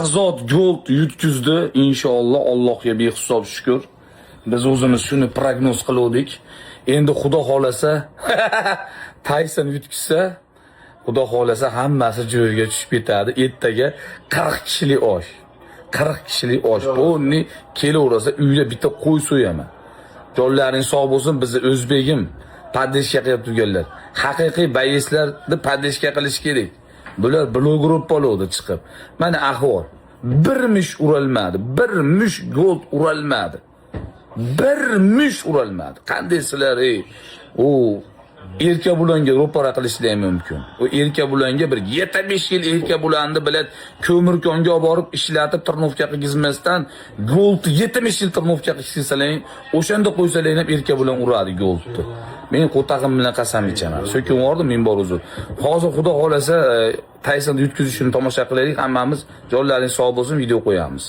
Zot gold yutkizdi inshaalloh, Allohga behisob shukr. Biz o'zimiz shuni prognoz qildik. Endi xudo xolasa Tayson yutkizsa, xudo xolasa hammasi joyiga tushib ketadi. Ertaga 40 kishilik osh. 40 kishilik osh. Buni kelaversa uyda bitta qo'y so'yaman. Jonlaring sog' bo'lsin, bizni o'zbegim paddeshga qilib turganlar. Haqiqiy bayislarni paddeshga qilish kerak. Bular blog gruppalarda chiqib. Mana ahvol. Bir mush uralmadi. Bir mush gold uralmadi. Bir mush uralmadi. Qanday sizlar o erka bulanga ro'para qilishlar mumkin. O erka bulanga bir 75 yil erka bulandi bilan ko'mirkonga olib borib ishlatib tirnovka qilgizmasdan gold 70 yil tirnovka qilsalaring, o'shanda qo'ysalaring ham erka bulan uradi goldni. Men qo'tag'im bilan qasam ichaman. So'kin bordim men bor o'zi. Hozir xudo xolasa Tayson yutkazishini tomosha qilaylik, hammamiz jonlaring sog' bo'lsin, video qo'yamiz.